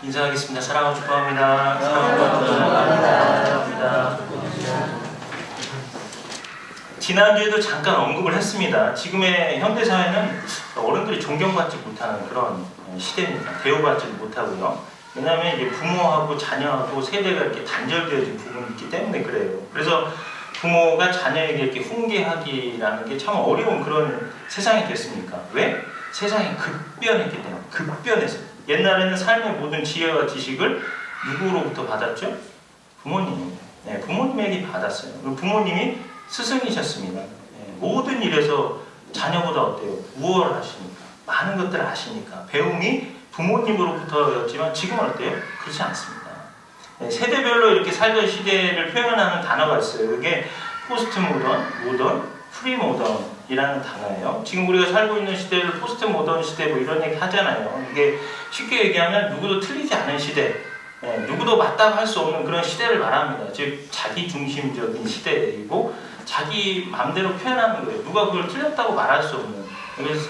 인사하겠습니다. 사랑하고 축복합니다. 사랑하고 축복합니다. 지난주에도 잠깐 언급을 했습니다. 지금의 현대사회는 어른들이 존경받지 못하는 그런 시대입니다. 대우받지 못하고요. 왜냐하면 이제 부모하고 자녀하고 세대가 이렇게 단절되어진 부분이 있기 때문에 그래요. 그래서 부모가 자녀에게 이렇게 훈계하기라는 게 참 어려운 그런 세상이 됐습니까? 왜? 세상이 급변했기 때문에. 급변해서. 옛날에는 삶의 모든 지혜와 지식을 누구로부터 받았죠? 부모님. 네, 부모님에게 받았어요. 부모님이 스승이셨습니다. 네, 모든 일에서 자녀보다 어때요? 우월하시니까. 많은 것들을 아시니까. 배움이 부모님으로부터였지만 지금은 어때요? 그렇지 않습니다. 네, 세대별로 이렇게 살던 시대를 표현하는 단어가 있어요. 이게 포스트 모던, 모던, 프리 모던이라는 단어예요. 지금 우리가 살고 있는 시대를 포스트 모던 시대 뭐 이런 얘기 하잖아요. 이게 쉽게 얘기하면 누구도 틀리지 않은 시대, 누구도 맞다고 할 수 없는 그런 시대를 말합니다. 즉 자기 중심적인 시대이고 자기 마음대로 표현하는 거예요. 누가 그걸 틀렸다고 말할 수 없는. 그래서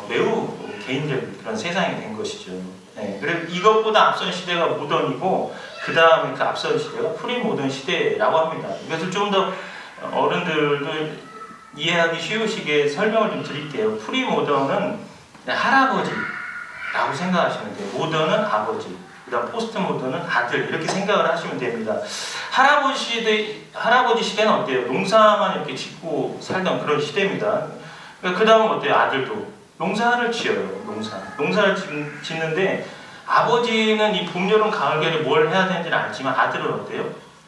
매우 개인적인 그런 세상이 된 것이죠. 그리고 이것보다 앞선 시대가 모던이고 그 다음에 그 앞선 시대가 프리 모던 시대라고 합니다. 이것을 좀 더 어른들도 이해하기 쉬우시게 설명을 좀 드릴게요. 프리 모던은 할아버지라고 생각하시면 돼요. 모던은 아버지, 그다음 포스트 모던은 아들 이렇게 생각을 하시면 됩니다. 할아버지 시대는 어때요? 농사만 이렇게 짓고 살던 그런 시대입니다. 그 다음은 어때요? 아들도 농사를 지어요. 농사를 짓는데 아버지는 이 봄, 여름, 가을, 겨울에 뭘 해야 되는지는 알지만 아들은 어때요?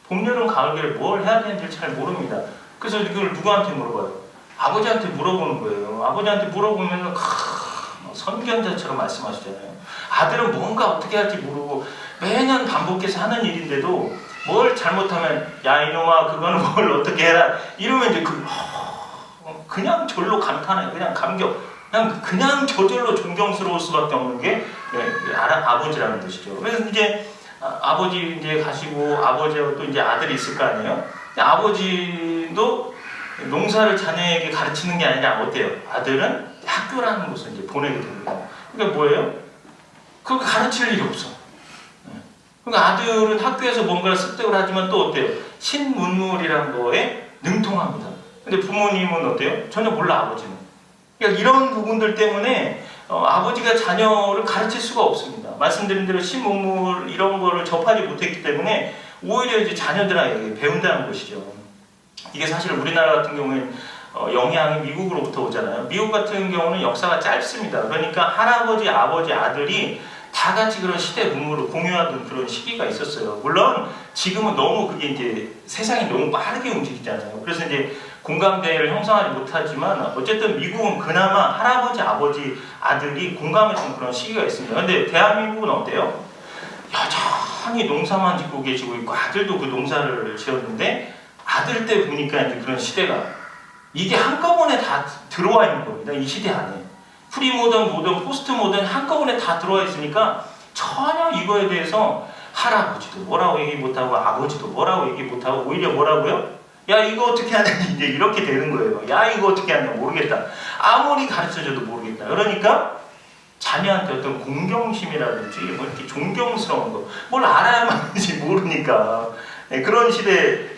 봄, 여름, 가을, 겨울에 뭘 해야 되는지를 잘 모릅니다. 그래서 이걸 누구한테 물어봐요? 아버지한테 물어보는 거예요. 아버지한테 물어보면 선견자처럼 말씀하시잖아요. 아들은 뭔가 어떻게 할지 모르고 매년 반복해서 하는 일인데도 뭘 잘못하면 야 이놈아 그거는 뭘 어떻게 해라 이러면 이제 그냥 절로 감탄해요. 그냥 감격. 그냥 저절로 존경스러울 수밖에 없는 게 아버지라는 뜻이죠. 그래서 이제 아버지 이제 가시고 아버지하고 또 이제 아들이 있을 거 아니에요. 아버지도 농사를 자녀에게 가르치는 게 아니라 어때요? 아들은 학교라는 곳을 이제 보내게 됩니다. 그러니까 뭐예요? 그거 가르칠 일이 없어. 그러니까 아들은 학교에서 뭔가를 습득을 하지만 또 어때요? 신문물이라는 거에 능통합니다. 근데 부모님은 어때요? 전혀 몰라 아버지는. 그러니까 이런 부분들 때문에 아버지가 자녀를 가르칠 수가 없습니다. 말씀드린 대로 신문물 이런 거를 접하지 못했기 때문에 오히려 이제 자녀들에게 배운다는 것이죠. 이게 사실 우리나라 같은 경우에는 영향이 미국으로부터 오잖아요. 미국 같은 경우는 역사가 짧습니다. 그러니까 할아버지, 아버지, 아들이 다 같이 그런 시대 문물을 공유하던 그런 시기가 있었어요. 물론 지금은 너무 그게 이제 세상이 너무 빠르게 움직이잖아요. 그래서 이제 공감대를 형성하지 못하지만 어쨌든 미국은 그나마 할아버지, 아버지, 아들이 공감했던 그런 시기가 있습니다. 근데 대한민국은 어때요? 여전히 농사만 짓고 계시고 있고 아들도 그 농사를 지었는데 아들 때 보니까 이제 그런 시대가 이게 한꺼번에 다 들어와 있는 겁니다. 이 시대 안에. 프리모던, 모던, 포스트 모던 한꺼번에 다 들어와 있으니까 전혀 이거에 대해서 할아버지도 뭐라고 얘기 못하고 아버지도 뭐라고 얘기 못하고 오히려 뭐라고요? 야 이거 어떻게 하냐 이제 이렇게 되는 거예요. 야 이거 어떻게 하냐 모르겠다. 아무리 가르쳐줘도 모르겠다. 그러니까 자녀한테 어떤 공경심이라든지 뭐 이렇게 존경스러운 거 뭘 알아야만 하지 모르니까 그런 시대에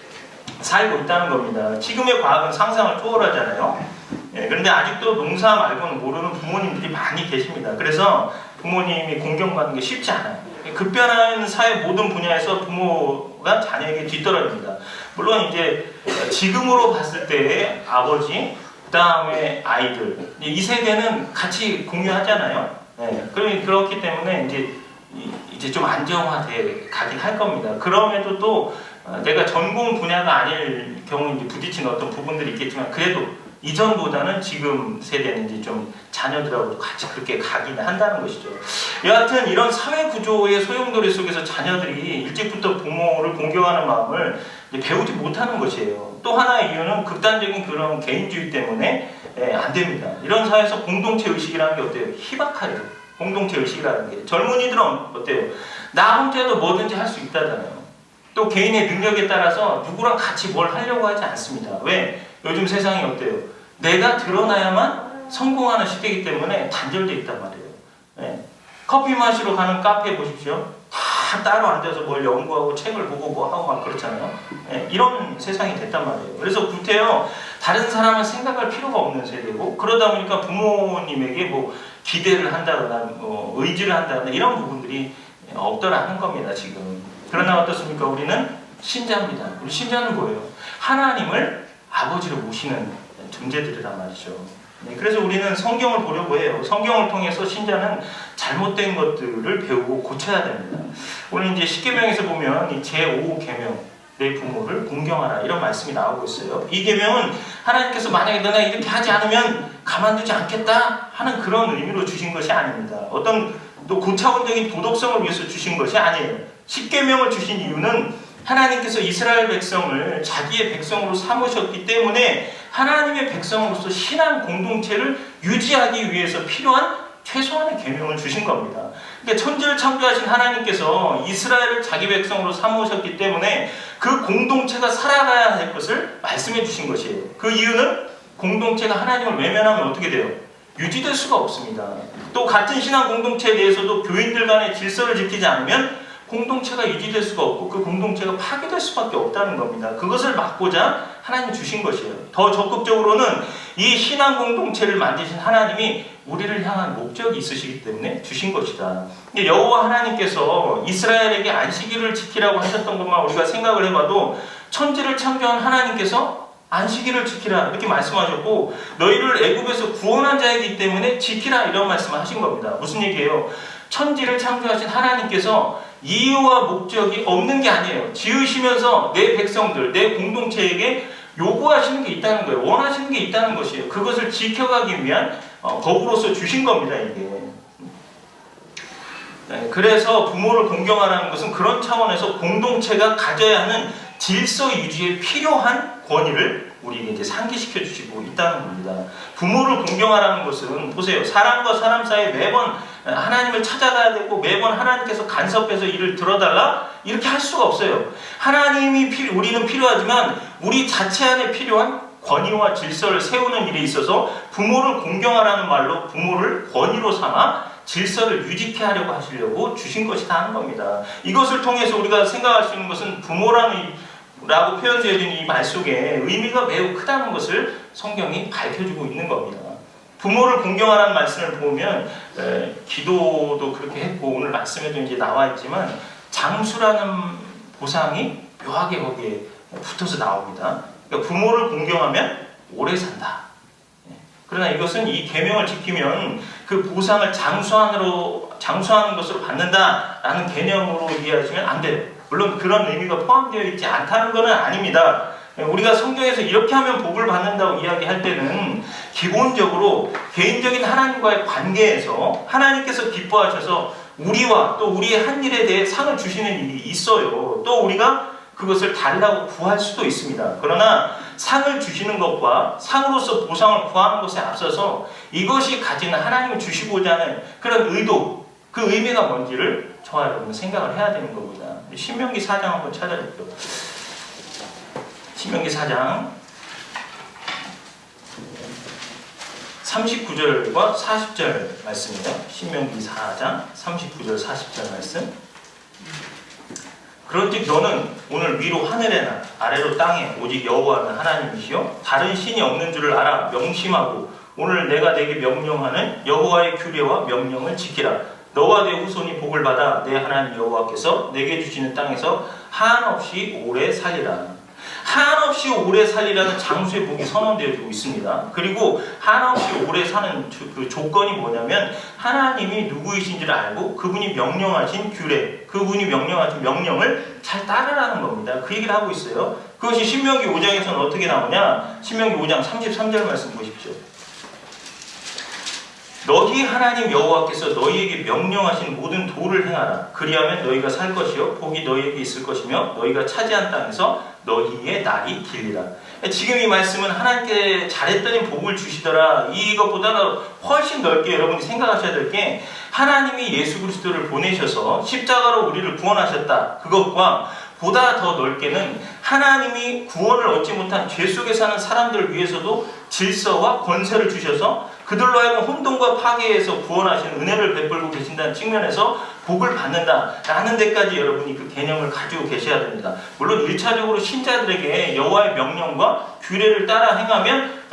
살고 있다는 겁니다. 지금의 과학은 상상을 초월하잖아요. 그런데 아직도 농사 말고는 모르는 부모님들이 많이 계십니다. 그래서 부모님이 공경받는 게 쉽지 않아요. 급변하는 사회 모든 분야에서 부모가 자녀에게 뒤떨어집니다. 물론 이제 지금으로 봤을 때 아버지, 그 다음에 아이들 이 세대는 같이 공유하잖아요. 그렇기 때문에 이제 좀 안정화돼 가긴 할 겁니다. 그럼에도 또 내가 전공 분야가 아닐 경우 이제 부딪히는 어떤 부분들이 있겠지만 그래도 이전보다는 지금 세대는 이제 좀 자녀들하고 같이 그렇게 가기는 한다는 것이죠. 여하튼 이런 사회 구조의 소용돌이 속에서 자녀들이 일찍부터 부모를 공경하는 마음을 배우지 못하는 것이에요. 또 하나의 이유는 극단적인 그런 개인주의 때문에 안 됩니다. 이런 사회에서 공동체 의식이라는 게 어때요? 희박하죠. 공동체 의식이라는 게. 젊은이들은 어때요? 나 혼자도 뭐든지 할 수 있다잖아요. 또 개인의 능력에 따라서 누구랑 같이 뭘 하려고 하지 않습니다. 왜? 요즘 세상이 어때요? 내가 드러나야만 성공하는 시대이기 때문에 단절되어 있단 말이에요. 커피 마시러 가는 카페 보십시오. 다 따로 앉아서 뭘 연구하고 책을 보고 뭐 하고 막 그렇잖아요. 예, 이런 세상이 됐단 말이에요. 그래서 구태여 다른 사람을 생각할 필요가 없는 세대고, 그러다 보니까 부모님에게 뭐 기대를 한다거나 의지를 한다거나 이런 부분들이 없더라는 겁니다, 지금. 그러나 어떻습니까? 우리는 신자입니다. 우리 신자는 뭐예요? 하나님을 아버지로 모시는 존재들이란 말이죠. 네, 그래서 우리는 성경을 보려고 해요. 성경을 통해서 신자는 잘못된 것들을 배우고 고쳐야 됩니다. 오늘 이제 십계명에서 보면 이 제5계명, 내 부모를 공경하라, 이런 말씀이 나오고 있어요. 이 계명은 하나님께서 만약에 너가 이렇게 하지 않으면 가만두지 않겠다 하는 그런 의미로 주신 것이 아닙니다. 어떤 또 고차원적인 도덕성을 위해서 주신 것이 아니에요. 십계명을 주신 이유는 하나님께서 이스라엘 백성을 자기의 백성으로 삼으셨기 때문에 하나님의 백성으로서 신앙 공동체를 유지하기 위해서 필요한 최소한의 계명을 주신 겁니다. 그러니까 천지를 창조하신 하나님께서 이스라엘을 자기 백성으로 삼으셨기 때문에 그 공동체가 살아가야 할 것을 말씀해 주신 것이에요. 그 이유는 공동체가 하나님을 외면하면 어떻게 돼요? 유지될 수가 없습니다. 또 같은 신앙 공동체에 대해서도 교인들 간의 질서를 지키지 않으면 공동체가 유지될 수가 없고 그 공동체가 파괴될 수밖에 없다는 겁니다. 그것을 막고자 하나님이 주신 것이에요. 더 적극적으로는 이 신앙 공동체를 만드신 하나님이 우리를 향한 목적이 있으시기 때문에 주신 것이다. 여호와 하나님께서 이스라엘에게 안식일을 지키라고 하셨던 것만 우리가 생각을 해봐도 천지를 창조한 하나님께서 안식일을 지키라 이렇게 말씀하셨고, 너희를 애굽에서 구원한 자이기 때문에 지키라 이런 말씀을 하신 겁니다. 무슨 얘기예요? 천지를 창조하신 하나님께서 이유와 목적이 없는 게 아니에요. 지으시면서 내 백성들, 내 공동체에게 요구하시는 게 있다는 거예요. 원하시는 게 있다는 것이에요. 그것을 지켜가기 위한 법으로서 주신 겁니다, 이게. 네, 그래서 부모를 공경하라는 것은 그런 차원에서 공동체가 가져야 하는 질서 유지에 필요한 권위를 우리에게 이제 상기시켜 주시고 있다는 겁니다. 부모를 공경하라는 것은 보세요. 사람과 사람 사이에 매번 하나님을 찾아가야 되고 매번 하나님께서 간섭해서 이를 들어달라 이렇게 할 수가 없어요. 하나님이 우리는 필요하지만 우리 자체 안에 필요한 권위와 질서를 세우는 일에 있어서 부모를 공경하라는 말로 부모를 권위로 삼아 질서를 유지케 하려고 하시려고 주신 것이다 하는 겁니다. 이것을 통해서 우리가 생각할 수 있는 것은 부모라고 표현되어 있는 이 말 속에 의미가 매우 크다는 것을 성경이 밝혀주고 있는 겁니다. 부모를 공경하라는 말씀을 보면 기도도 그렇게 했고 오늘 말씀에도 이제 나와 있지만 장수라는 보상이 묘하게 거기에 붙어서 나옵니다. 그러니까 부모를 공경하면 오래 산다. 그러나 이것은 이 계명을 지키면 그 보상을 장수하는 것으로 받는다라는 개념으로 이해하시면 안 돼요. 물론 그런 의미가 포함되어 있지 않다는 것은 아닙니다. 우리가 성경에서 이렇게 하면 복을 받는다고 이야기할 때는 기본적으로 개인적인 하나님과의 관계에서 하나님께서 기뻐하셔서 우리와 또 우리의 한 일에 대해 상을 주시는 일이 있어요. 또 우리가 그것을 달라고 구할 수도 있습니다. 그러나 상을 주시는 것과 상으로서 보상을 구하는 것에 앞서서 이것이 가지는 하나님이 주시고자 하는 그런 의도, 그 의미가 뭔지를 저와 여러분은 생각을 해야 되는 겁니다. 신명기 4장 한번 찾아볼게요. 신명기 4장 39절과 40절 말씀입니다. 신명기 4장 39절 40절 말씀. 그런즉 너는 오늘 위로 하늘에나 아래로 땅에 오직 여호와는 하나님이시요 다른 신이 없는 줄을 알아 명심하고 오늘 내가 내게 명령하는 여호와의 규례와 명령을 지키라. 너와 내 후손이 복을 받아 내 하나님 여호와께서 내게 주시는 땅에서 한없이 오래 살리라. 한없이 오래 살리라는 장수의 복이 선언되어지고 있습니다. 그리고 한없이 오래 사는 그 조건이 뭐냐면 하나님이 누구이신지를 알고 그분이 명령하신 규례, 그분이 명령하신 명령을 잘 따르라는 겁니다. 그 얘기를 하고 있어요. 그것이 신명기 5장에서는 어떻게 나오냐? 신명기 5장 33절 말씀 보십시오. 너희 하나님 여호와께서 너희에게 명령하신 모든 도를 행하라. 그리하면 너희가 살 것이요 복이 너희에게 있을 것이며 너희가 차지한 땅에서 너희의 날이 길리라. 지금 이 말씀은 하나님께 잘했더니 복을 주시더라. 이것보다 훨씬 넓게 여러분이 생각하셔야 될 게 하나님이 예수 그리스도를 보내셔서 십자가로 우리를 구원하셨다. 그것과 보다 더 넓게는 하나님이 구원을 얻지 못한 죄 속에 사는 사람들을 위해서도 질서와 권세를 주셔서 그 그들로 하여금 혼돈과 파괴에서 구원하시는 은혜를 베풀고 계신다는 측면에서 복을 받는다라는 데까지 여러분이 그 개념을 가지고 계셔야 됩니다. 물론 1차적으로 신자들에게 여호와의 명령과 규례를 따라 행하면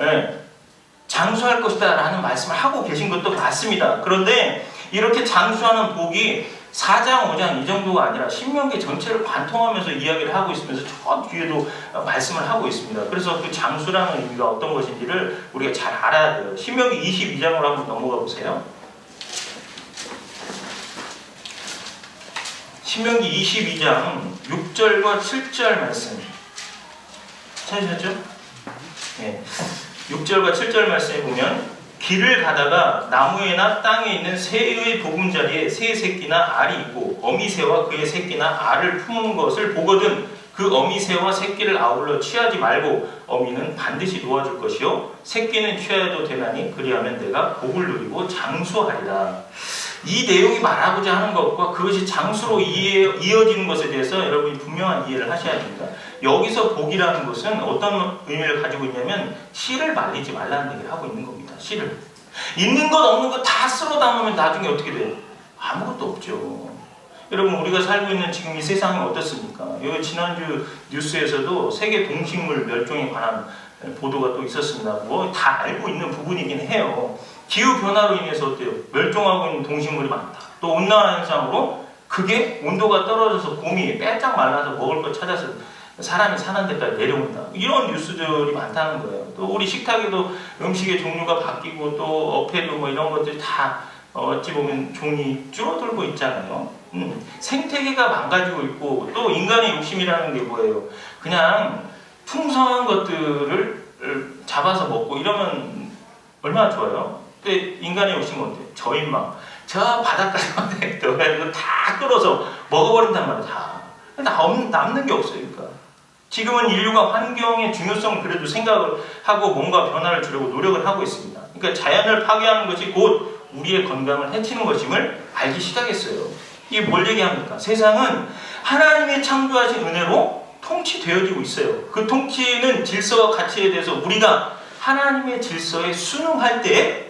장수할 것이다 라는 말씀을 하고 계신 것도 맞습니다. 그런데 이렇게 장수하는 복이 4장, 5장 이 정도가 아니라 신명기 전체를 관통하면서 이야기를 하고 있으면서 저 뒤에도 말씀을 하고 있습니다. 그래서 그 장수라는 의미가 어떤 것인지를 우리가 잘 알아야 돼요. 신명기 22장으로 한번 넘어가 보세요. 신명기 22장 6절과 7절 말씀 찾으셨죠? 네. 6절과 7절 말씀에 보면 길을 가다가 나무에나 땅에 있는 새의 보금자리에 새 새끼나 알이 있고 어미새와 그의 새끼나 알을 품은 것을 보거든 그 어미새와 새끼를 아울러 취하지 말고 어미는 반드시 놓아줄 것이요 새끼는 취하여도 되나니 그리하면 내가 복을 누리고 장수하리라. 이 내용이 말하고자 하는 것과 그것이 장수로 이어지는 것에 대해서 여러분이 분명한 이해를 하셔야 됩니다. 여기서 복이라는 것은 어떤 의미를 가지고 있냐면 씨를 말리지 말라는 얘기를 하고 있는 겁니다. 씨를. 있는 것 없는 것 다 쓸어 담으면 나중에 어떻게 돼요? 아무것도 없죠. 여러분 우리가 살고 있는 지금 이 세상이 어떻습니까? 여기 지난주 뉴스에서도 세계 동식물 멸종에 관한 보도가 또 있었습니다. 뭐 다 알고 있는 부분이긴 해요. 기후변화로 인해서 어때요? 멸종하고 있는 동식물이 많다. 또 온난화 현상으로 그게 온도가 떨어져서 곰이 빼짝 말라서 먹을 걸 찾아서 사람이 사는 데까지 내려온다. 이런 뉴스들이 많다는 거예요. 또 우리 식탁에도 음식의 종류가 바뀌고 또 어패류 뭐 이런 것들이 다 어찌 보면 종이 줄어들고 있잖아요. 생태계가 망가지고 있고 또 인간의 욕심이라는 게 뭐예요? 그냥 풍성한 것들을 잡아서 먹고 이러면 얼마나 좋아요? 근데 인간의 욕심은 어때요? 저인망. 저 바닷가에 넣어가지고 다 끌어서 먹어버린단 말이에요. 다. 남는 게 없어요. 그러니까. 지금은 인류가 환경의 중요성을 그래도 생각을 하고 뭔가 변화를 주려고 노력을 하고 있습니다. 그러니까 자연을 파괴하는 것이 곧 우리의 건강을 해치는 것임을 알기 시작했어요. 이게 뭘 얘기합니까? 세상은 하나님의 창조하신 은혜로 통치되어지고 있어요. 그 통치는 질서와 가치에 대해서 우리가 하나님의 질서에 순응할 때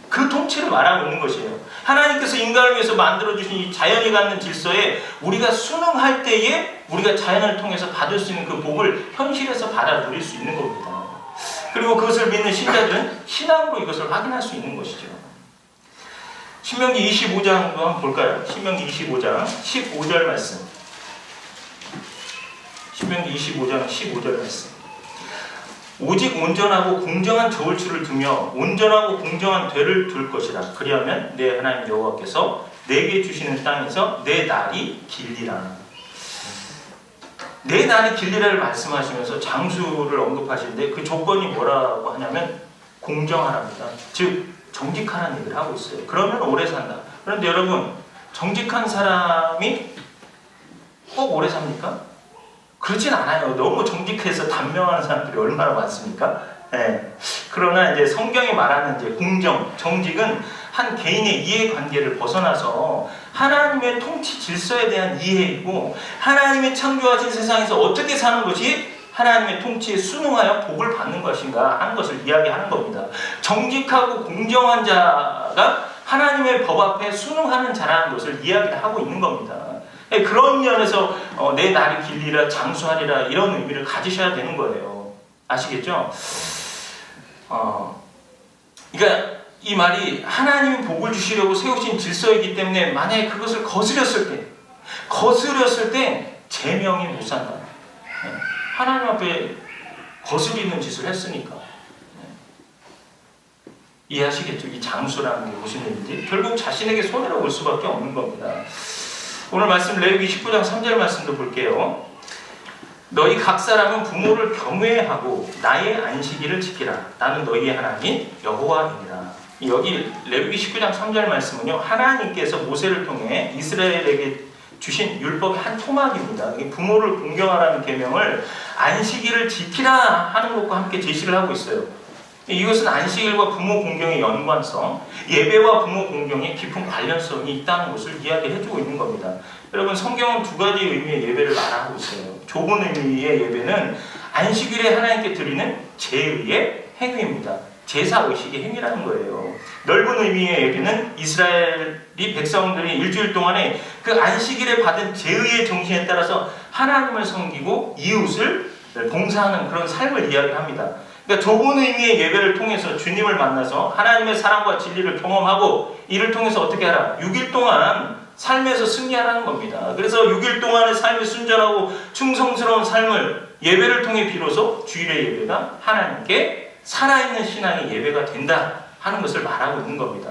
그 통치를 말하고 있는 것이에요. 하나님께서 인간을 위해서 만들어주신 이 자연이 갖는 질서에 우리가 순응할 때에 우리가 자연을 통해서 받을 수 있는 그 복을 현실에서 받아 누릴 수 있는 겁니다. 그리고 그것을 믿는 신자들은 신앙으로 이것을 확인할 수 있는 것이죠. 신명기 25장도 한번 볼까요? 신명기 25장 15절 말씀. 신명기 25장 15절 말씀. 오직 온전하고 공정한 저울추를 두며 온전하고 공정한 되를 둘 것이라. 그리하면 내 하나님 여호와께서 내게 주시는 땅에서 내 날이 길리라. 내 날이 길리라를 말씀하시면서 장수를 언급하시는데 그 조건이 뭐라고 하냐면 공정하랍니다. 즉 정직하라는 얘기를 하고 있어요. 그러면 오래 산다. 그런데 여러분 정직한 사람이 꼭 오래 삽니까? 그렇진 않아요. 너무 정직해서 단명하는 사람들이 얼마나 많습니까? 네. 그러나 이제 성경이 말하는 이제 공정, 정직은 한 개인의 이해관계를 벗어나서 하나님의 통치 질서에 대한 이해이고 하나님의 창조하신 세상에서 어떻게 사는 것이 하나님의 통치에 순응하여 복을 받는 것인가 하는 것을 이야기하는 겁니다. 정직하고 공정한 자가 하나님의 법 앞에 순응하는 자라는 것을 이야기를 하고 있는 겁니다. 그런 면에서 내 날이 길리라 장수하리라 이런 의미를 가지셔야 되는 거예요. 아시겠죠? 그러니까 이 말이 하나님이 복을 주시려고 세우신 질서이기 때문에 만약에 그것을 거스렸을 때 제명이 못 산다. 하나님 앞에 거스리는 짓을 했으니까. 이해하시겠죠? 이 장수라는 게 무슨 의미인지. 결국 자신에게 손해를 올 수밖에 없는 겁니다. 오늘 말씀 레위기 19장 3절 말씀도 볼게요. 너희 각 사람은 부모를 경외하고 나의 안식일을 지키라. 나는 너희의 하나님 여호와이니라. 여기 레위기 19장 3절 말씀은요. 하나님께서 모세를 통해 이스라엘에게 주신 율법의 한 토막입니다. 부모를 공경하라는 계명을 안식일을 지키라 하는 것과 함께 제시를 하고 있어요. 이것은 안식일과 부모 공경의 연관성, 예배와 부모 공경의 깊은 관련성이 있다는 것을 이야기해주고 있는 겁니다. 여러분 성경은 두 가지 의미의 예배를 말하고 있어요. 좁은 의미의 예배는 안식일에 하나님께 드리는 제의의 행위입니다. 제사의식의 행위라는 거예요. 넓은 의미의 예배는 이스라엘이 백성들이 일주일 동안에 그 안식일에 받은 제의의 정신에 따라서 하나님을 섬기고 이웃을 봉사하는 그런 삶을 이야기합니다. 그러니까 좁은 의미의 예배를 통해서 주님을 만나서 하나님의 사랑과 진리를 경험하고 이를 통해서 어떻게 하라? 6일 동안 삶에서 승리하라는 겁니다. 그래서 6일 동안의 삶이 순전하고 충성스러운 삶을 예배를 통해 비로소 주일의 예배가 하나님께 살아있는 신앙의 예배가 된다 하는 것을 말하고 있는 겁니다.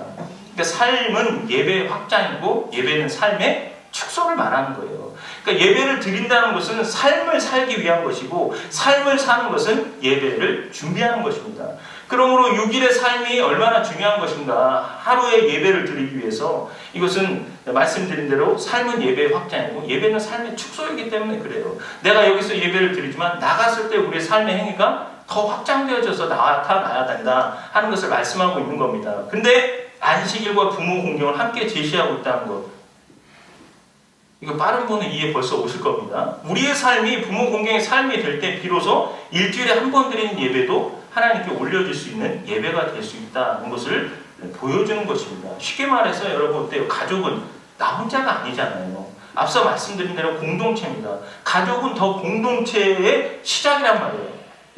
그러니까 삶은 예배의 확장이고 예배는 삶의 축소를 말하는 거예요. 그러니까 예배를 드린다는 것은 삶을 살기 위한 것이고 삶을 사는 것은 예배를 준비하는 것입니다. 그러므로 6일의 삶이 얼마나 중요한 것인가. 하루의 예배를 드리기 위해서 이것은 말씀드린 대로 삶은 예배의 확장이고 예배는 삶의 축소이기 때문에 그래요. 내가 여기서 예배를 드리지만 나갔을 때 우리의 삶의 행위가 더 확장되어져서 나타나야 된다 하는 것을 말씀하고 있는 겁니다. 근데 안식일과 부모 공경을 함께 제시하고 있다는 것, 이거 빠른 분은 이해 벌써 오실 겁니다. 우리의 삶이 부모 공경의 삶이 될 때 비로소 일주일에 한 번 드리는 예배도 하나님께 올려질 수 있는 예배가 될 수 있다는 것을 보여주는 것입니다. 쉽게 말해서 여러분 어때요? 가족은 나 혼자가 아니잖아요. 앞서 말씀드린 대로 공동체입니다. 가족은 더 공동체의 시작이란 말이에요.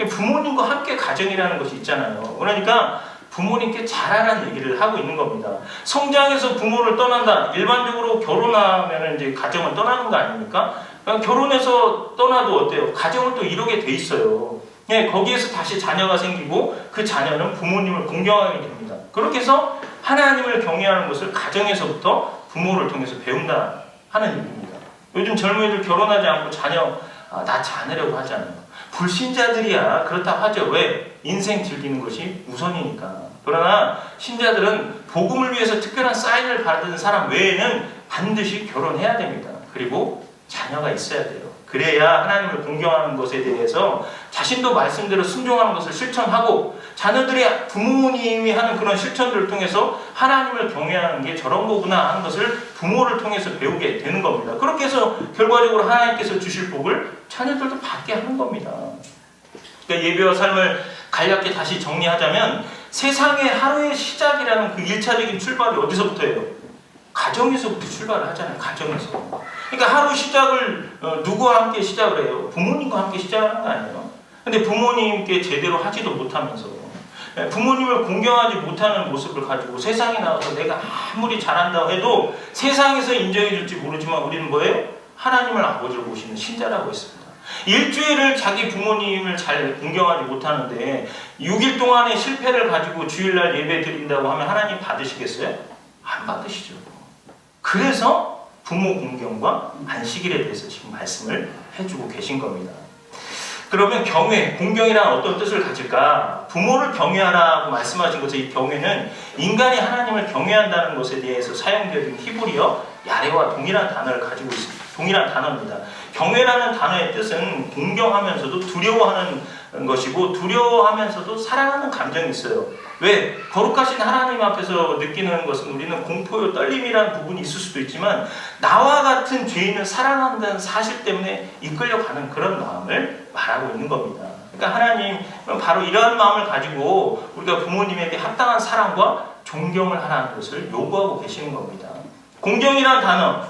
부모님과 함께 가정이라는 것이 있잖아요. 그러니까 부모님께 잘하라는 얘기를 하고 있는 겁니다. 성장해서 부모를 떠난다. 일반적으로 결혼하면 이제 가정을 떠나는 거 아닙니까? 결혼해서 떠나도 어때요? 가정을 또 이루게 돼 있어요. 네, 거기에서 다시 자녀가 생기고 그 자녀는 부모님을 공경하게 됩니다. 그렇게 해서 하나님을 경외하는 것을 가정에서부터 부모를 통해서 배운다 하는 얘기입니다. 요즘 젊은이들 결혼하지 않고 자녀 낳지 않으려고 하잖아요. 불신자들이야 그렇다고 하죠. 왜? 인생 즐기는 것이 우선이니까. 그러나 신자들은 복음을 위해서 특별한 사인을 받은 사람 외에는 반드시 결혼해야 됩니다. 그리고 자녀가 있어야 돼요. 그래야 하나님을 공경하는 것에 대해서 자신도 말씀대로 순종하는 것을 실천하고 자녀들이 부모님이 하는 그런 실천들을 통해서 하나님을 경외하는 게 저런 거구나 하는 것을 부모를 통해서 배우게 되는 겁니다. 그렇게 해서 결과적으로 하나님께서 주실 복을 자녀들도 받게 하는 겁니다. 그러니까 예배와 삶을 간략히 다시 정리하자면 세상의 하루의 시작이라는 그 1차적인 출발이 어디서부터예요? 가정에서부터 출발을 하잖아요. 가정에서. 그러니까 하루 시작을 누구와 함께 시작을 해요? 부모님과 함께 시작하는 거 아니에요? 근데 부모님께 제대로 하지도 못하면서 부모님을 공경하지 못하는 모습을 가지고 세상에 나가서 내가 아무리 잘한다고 해도 세상에서 인정해 줄지 모르지만 우리는 뭐예요? 하나님을 아버지로 모시는 신자라고 했습니다. 일주일을 자기 부모님을 잘 공경하지 못하는데 6일 동안의 실패를 가지고 주일날 예배 드린다고 하면 하나님 받으시겠어요? 안 받으시죠. 그래서 부모 공경과 안식일에 대해서 지금 말씀을 해주고 계신 겁니다. 그러면 경외, 공경이란 어떤 뜻을 가질까? 부모를 경외하라고 말씀하신 것의 이 경외는 인간이 하나님을 경외한다는 것에 대해서 사용되는 히브리어 야레와 동일한 단어를 가지고 있습니다. 동일한 단어입니다. 경외라는 단어의 뜻은 공경하면서도 두려워하는 것이고 두려워하면서도 사랑하는 감정이 있어요. 왜? 거룩하신 하나님 앞에서 느끼는 것은 우리는 공포요 떨림이라는 부분이 있을 수도 있지만 나와 같은 죄인을 사랑한다는 사실 때문에 이끌려가는 그런 마음을 말하고 있는 겁니다. 그러니까 하나님은 바로 이러한 마음을 가지고 우리가 부모님에게 합당한 사랑과 존경을 하라는 것을 요구하고 계시는 겁니다. 공경이라는 단어,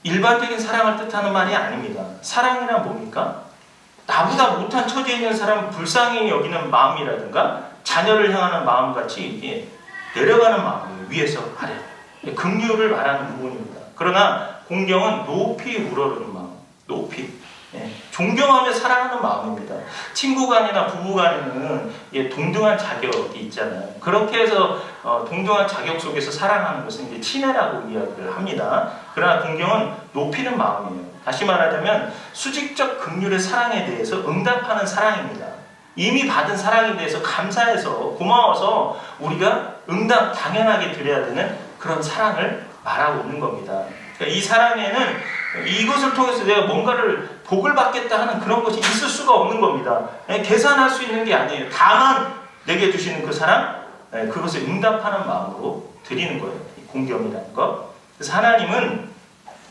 일반적인 사랑을 뜻하는 말이 아닙니다. 사랑이란 뭡니까? 나보다 못한 처지에 있는 사람을 불쌍히 여기는 마음이라든가 자녀를 향하는 마음같이 내려가는 마음이에요. 위에서 아래로. 긍휼을 말하는 부분입니다. 그러나 공경은 높이 우러르는 마음, 높이. 존경하며 사랑하는 마음입니다. 친구 간이나 부부 간에는 동등한 자격이 있잖아요. 그렇게 해서 동등한 자격 속에서 사랑하는 것은 이제 친애라고 이야기를 합니다. 그러나 공경은 높이는 마음이에요. 다시 말하자면 수직적 긍휼의 사랑에 대해서 응답하는 사랑입니다. 이미 받은 사랑에 대해서 감사해서 고마워서 우리가 응답 당연하게 드려야 되는 그런 사랑을 말하고 있는 겁니다. 그러니까 이 사랑에는 이것을 통해서 내가 뭔가를 복을 받겠다 하는 그런 것이 있을 수가 없는 겁니다. 계산할 수 있는 게 아니에요. 다만 내게 주시는 그 사랑, 그것을 응답하는 마음으로 드리는 거예요. 이 공경이라는 것. 그래서 하나님은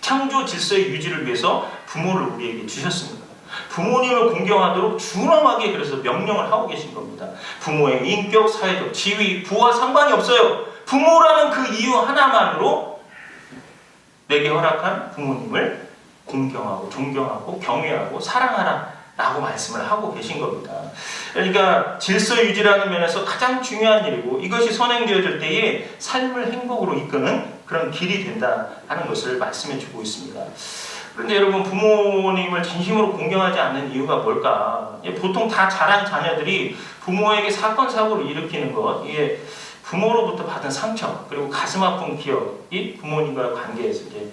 창조 질서의 유지를 위해서 부모를 우리에게 주셨습니다. 부모님을 공경하도록 준엄하게 그래서 명령을 하고 계신 겁니다. 부모의 인격, 사회적 지위, 부와 상관이 없어요. 부모라는 그 이유 하나만으로 내게 허락한 부모님을 공경하고 존경하고 경외하고 사랑하라 라고 말씀을 하고 계신 겁니다. 그러니까 질서 유지라는 면에서 가장 중요한 일이고 이것이 선행되어질 때에 삶을 행복으로 이끄는 그런 길이 된다 하는 것을 말씀해 주고 있습니다. 그런데 여러분, 부모님을 진심으로 공경하지 않는 이유가 뭘까? 보통 다 자란 자녀들이 부모에게 사건 사고를 일으키는 것, 이게 부모로부터 받은 상처 그리고 가슴 아픈 기억이 부모님과의 관계에서 이제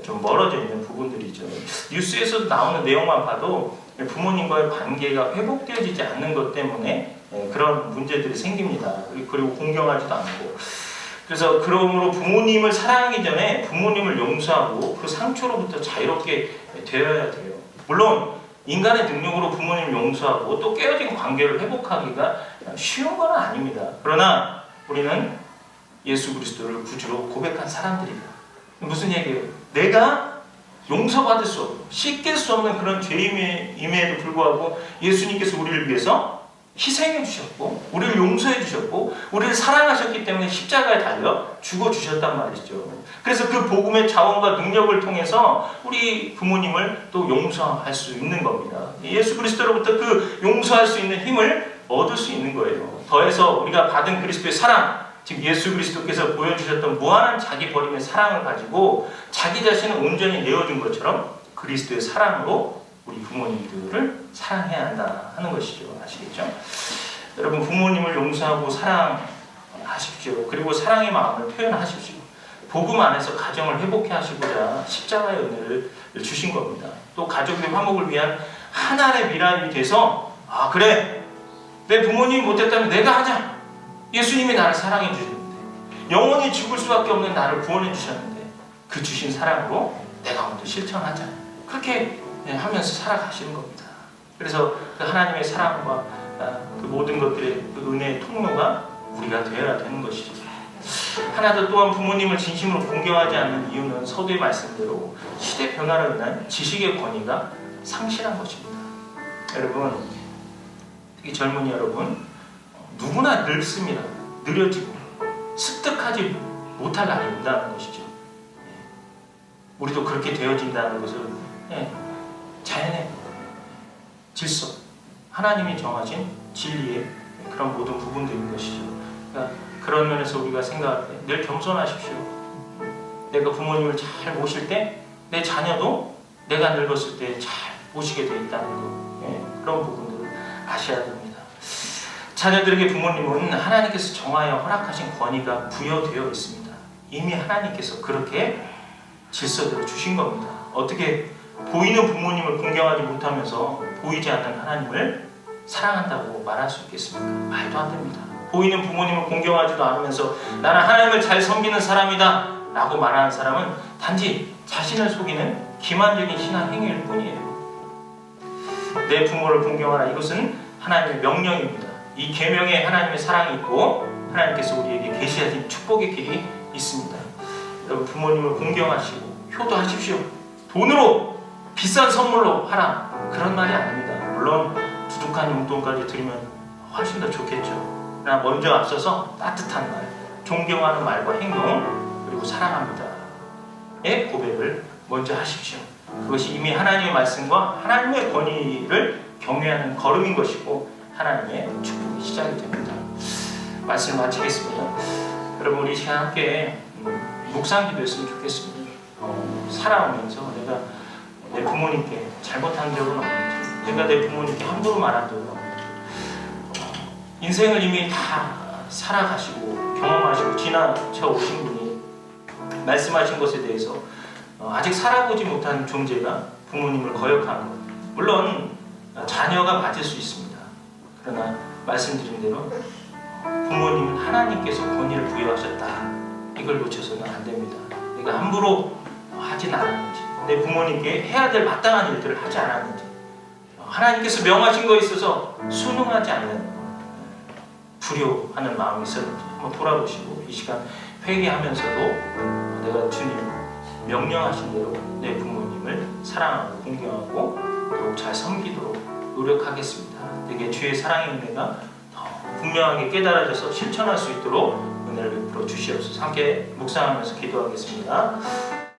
좀 멀어져 있는 부분들이죠. 뉴스에서 나오는 내용만 봐도 부모님과의 관계가 회복되어지지 않는 것 때문에 그런 문제들이 생깁니다. 그리고 공경하지도 않고. 그래서 그러므로 부모님을 사랑하기 전에 부모님을 용서하고 그 상처로부터 자유롭게 되어야 돼요. 물론 인간의 능력으로 부모님을 용서하고 또 깨어진 관계를 회복하기가 쉬운 건 아닙니다. 그러나 우리는 예수 그리스도를 구주로 고백한 사람들이다. 무슨 얘기예요? 내가 용서받을 수 없고 씻길 수 없는 그런 죄임에도 불구하고 예수님께서 우리를 위해서 희생해 주셨고 우리를 용서해 주셨고 우리를 사랑하셨기 때문에 십자가에 달려 죽어주셨단 말이죠. 그래서 그 복음의 자원과 능력을 통해서 우리 부모님을 또 용서할 수 있는 겁니다. 예수 그리스도로부터 그 용서할 수 있는 힘을 얻을 수 있는 거예요. 더해서 우리가 받은 그리스도의 사랑, 즉 예수 그리스도께서 보여주셨던 무한한 자기 버림의 사랑을 가지고 자기 자신을 온전히 내어준 것처럼 그리스도의 사랑으로 우리 부모님들을 사랑해야 한다 하는 것이죠. 아시겠죠? 여러분, 부모님을 용서하고 사랑하십시오. 그리고 사랑의 마음을 표현하십시오. 복음 안에서 가정을 회복해 하시고자 십자가의 은혜를 주신 겁니다. 또 가족의 화목을 위한 하나의 미랄이 돼서 그래, 내 부모님이 못했다면 내가 하자. 예수님이 나를 사랑해 주셨는데 영원히 죽을 수밖에 없는 나를 구원해 주셨는데 그 주신 사랑으로 내가 먼저 실천하자. 그렇게 하면서 살아가시는 겁니다. 그래서 그 하나님의 사랑과 그 모든 것들의 그 은혜의 통로가 우리가 되어야 되는 것이죠. 하나 더 또한 부모님을 진심으로 공경하지 않는 이유는 서두의 말씀대로 시대 변화로 인한 지식의 권위가 상실한 것입니다. 여러분, 특히 젊은이 여러분, 누구나 늙습니다. 느려지고 습득하지 못할 날이 온다는 것이죠. 우리도 그렇게 되어진다는 것을 자연의 질서, 하나님이 정하신 진리의 그런 모든 부분들인 것이죠. 그러니까 그런 면에서 우리가 생각할 때 늘 겸손하십시오. 내가 부모님을 잘 모실 때 내 자녀도 내가 늙었을 때 잘 모시게 되어 있다는 것, 그런 부분들을 아셔야 됩니다. 자녀들에게 부모님은 하나님께서 정하여 허락하신 권위가 부여되어 있습니다. 이미 하나님께서 그렇게 질서대로 주신 겁니다. 어떻게 보이는 부모님을 공경하지 못하면서 보이지 않는 하나님을 사랑한다고 말할 수 있겠습니까? 말도 안 됩니다. 보이는 부모님을 공경하지도 않으면서 나는 하나님을 잘 섬기는 사람이다 라고 말하는 사람은 단지 자신을 속이는 기만적인 신앙 행위일 뿐이에요. 내 부모를 공경하라, 이것은 하나님의 명령입니다. 이 계명에 하나님의 사랑이 있고 하나님께서 우리에게 계시하신 축복의 길이 있습니다. 여러분, 부모님을 공경하시고 효도하십시오. 돈으로 비싼 선물로 하라, 그런 말이 아닙니다. 물론 두둑한 용돈까지 드리면 훨씬 더 좋겠죠. 그러나 먼저 앞서서 따뜻한 말, 존경하는 말과 행동, 그리고 사랑합니다의 고백을 먼저 하십시오. 그것이 이미 하나님의 말씀과 하나님의 권위를 경외하는 걸음인 것이고 하나님의 축복이 시작이 됩니다. 말씀을 마치겠습니다. 여러분, 우리 시간 함께 묵상 기도했으면 좋겠습니다. 살아오면서 내가 내 부모님께 잘못한 적은 없는지, 내가 내 부모님께 함부로 말한 적은 없는지, 인생을 이미 다 살아가시고 경험하시고 지나쳐 오신 분이 말씀하신 것에 대해서 아직 살아보지 못한 존재가 부모님을 거역하는 것, 물론 자녀가 맞을 수 있습니다. 그러나 말씀드린 대로 부모님은 하나님께서 권위를 부여하셨다, 이걸 놓쳐서는 안 됩니다. 내가 함부로 하진 않았는지, 내 부모님께 해야 될 마땅한 일들을 하지 않았는지, 하나님께서 명하신 거에 있어서 순응하지 않는 불효하는 마음이 있었는지 한번 돌아보시고, 이 시간 회개하면서도 내가 주님 명령하신 대로 내 부모님을 사랑하고 공경하고 또 더욱 잘 섬기도록 노력하겠습니다. 되게 주의 사랑의 은혜가 더 분명하게 깨달아져서 실천할 수 있도록 은혜를 베풀어 주시옵소서. 함께 묵상하면서 기도하겠습니다.